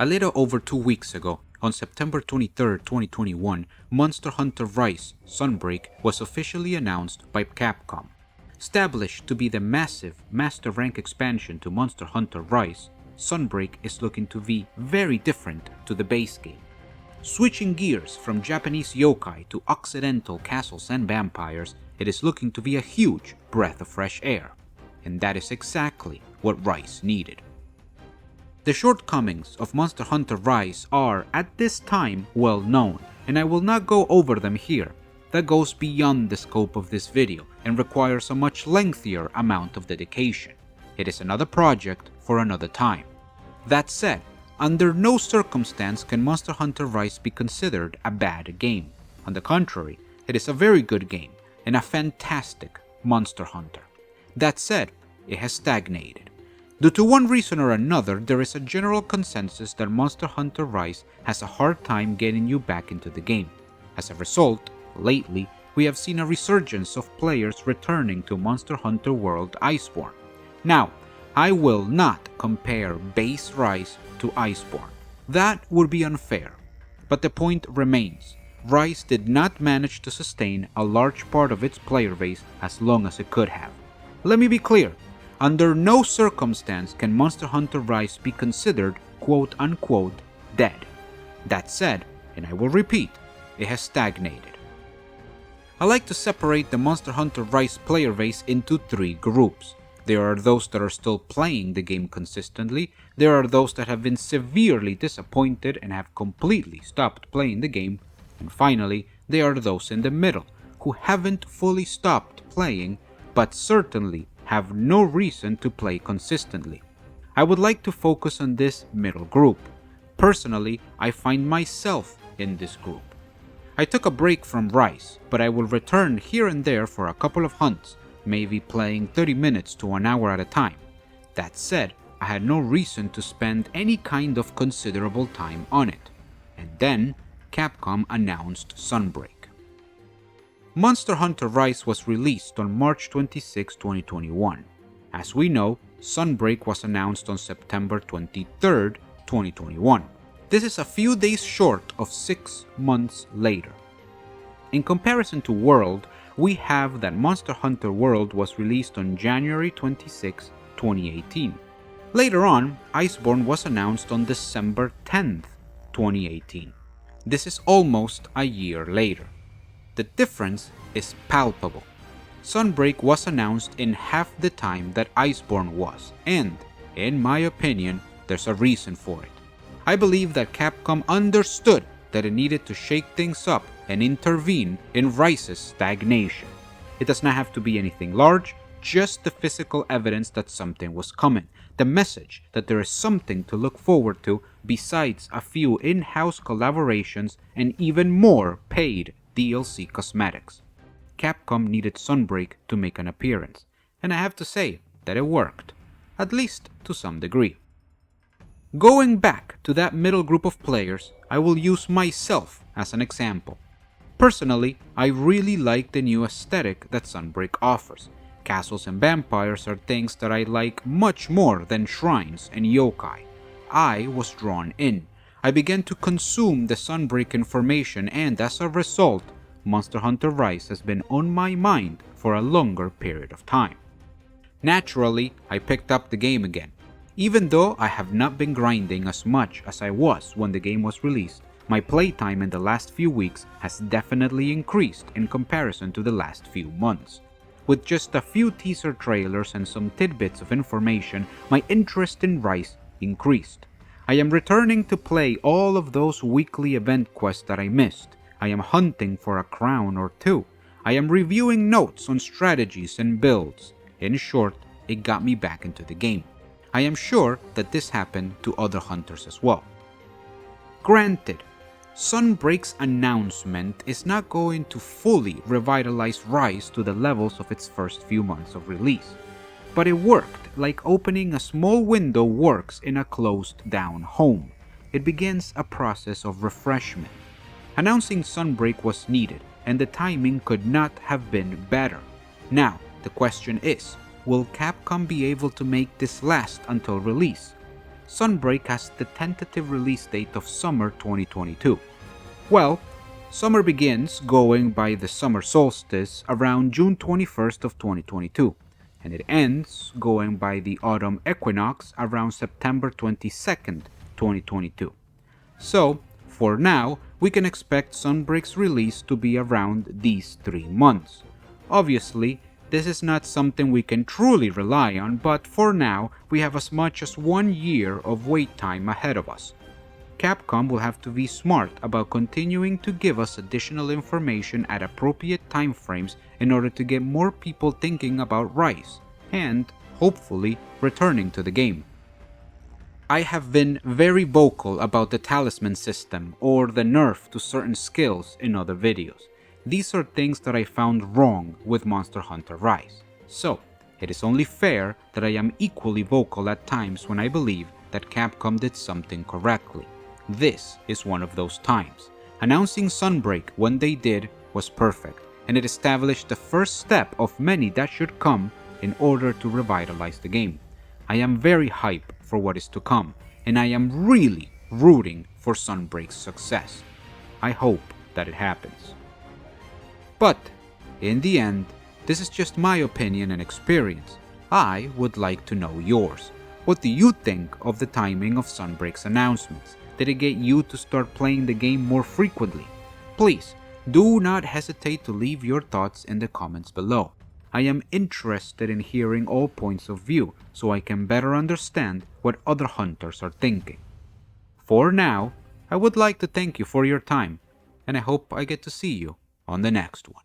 A little over 2 weeks ago, on September 23, 2021, Monster Hunter Rise Sunbreak was officially announced by Capcom. Established to be the massive Master Rank expansion to Monster Hunter Rise, Sunbreak is looking to be very different to the base game. Switching gears from Japanese yokai to Occidental castles and vampires, it is looking to be a huge breath of fresh air. And that is exactly what Rise needed. The shortcomings of Monster Hunter Rise are, at this time, well known, and I will not go over them here. That goes beyond the scope of this video and requires a much lengthier amount of dedication. It is another project for another time. That said, under no circumstance can Monster Hunter Rise be considered a bad game. On the contrary, it is a very good game and a fantastic Monster Hunter. That said, it has stagnated. Due to one reason or another, there is a general consensus that Monster Hunter Rise has a hard time getting you back into the game. As a result, lately, we have seen a resurgence of players returning to Monster Hunter World Iceborne. Now, I will not compare base Rise to Iceborne. That would be unfair. But the point remains. Rise did not manage to sustain a large part of its player base as long as it could have. Let me be clear. Under no circumstance can Monster Hunter Rise be considered quote-unquote dead. That said, and I will repeat, it has stagnated. I like to separate the Monster Hunter Rise player base into three groups. There are those that are still playing the game consistently, there are those that have been severely disappointed and have completely stopped playing the game, and finally, there are those in the middle, who haven't fully stopped playing, but certainly have no reason to play consistently. I would like to focus on this middle group. Personally, I find myself in this group. I took a break from Rise, but I will return here and there for a couple of hunts, maybe playing 30 minutes to an hour at a time. That said, I had no reason to spend any kind of considerable time on it. And then, Capcom announced Sunbreak. Monster Hunter Rise was released on March 26, 2021. As we know, Sunbreak was announced on September 23, 2021. This is a few days short of 6 months later. In comparison to World, we have that Monster Hunter World was released on January 26, 2018. Later on, Iceborne was announced on December 10, 2018. This is almost a year later. The difference is palpable. Sunbreak was announced in half the time that Iceborne was, and, in my opinion, there's a reason for it. I believe that Capcom understood that it needed to shake things up and intervene in Rise's stagnation. It does not have to be anything large, just the physical evidence that something was coming, the message that there is something to look forward to besides a few in-house collaborations and even more paid DLC cosmetics. Capcom needed Sunbreak to make an appearance, and I have to say that it worked, at least to some degree. Going back to that middle group of players, I will use myself as an example. Personally, I really like the new aesthetic that Sunbreak offers. Castles and vampires are things that I like much more than shrines and yokai. I was drawn in. I began to consume the Sunbreak information, and as a result, Monster Hunter Rise has been on my mind for a longer period of time. Naturally, I picked up the game again. Even though I have not been grinding as much as I was when the game was released, my playtime in the last few weeks has definitely increased in comparison to the last few months. With just a few teaser trailers and some tidbits of information, my interest in Rise increased. I am returning to play all of those weekly event quests that I missed. I am hunting for a crown or two. I am reviewing notes on strategies and builds. In short, it got me back into the game. I am sure that this happened to other hunters as well. Granted, Sunbreak's announcement is not going to fully revitalize Rise to the levels of its first few months of release. But it worked like opening a small window works in a closed-down home. It begins a process of refreshment. Announcing Sunbreak was needed, and the timing could not have been better. Now, the question is, will Capcom be able to make this last until release? Sunbreak has the tentative release date of summer 2022. Well, summer begins going by the summer solstice around June 21st of 2022, and it ends going by the autumn equinox around September 22nd, 2022. So, for now, we can expect Sunbreak's release to be around these 3 months. Obviously, this is not something we can truly rely on, but for now, we have as much as 1 year of wait time ahead of us. Capcom will have to be smart about continuing to give us additional information at appropriate timeframes in order to get more people thinking about Rise, and, hopefully, returning to the game. I have been very vocal about the talisman system or the nerf to certain skills in other videos. These are things that I found wrong with Monster Hunter Rise. So, it is only fair that I am equally vocal at times when I believe that Capcom did something correctly. This is one of those times. Announcing Sunbreak when they did was perfect, and it established the first step of many that should come in order to revitalize the game. I am very hyped for what is to come, and I am really rooting for Sunbreak's success. I hope that it happens. But, in the end, this is just my opinion and experience. I would like to know yours. What do you think of the timing of Sunbreak's announcements? Did it get you to start playing the game more frequently? Please, do not hesitate to leave your thoughts in the comments below. I am interested in hearing all points of view so I can better understand what other hunters are thinking. For now, I would like to thank you for your time, and I hope I get to see you on the next one.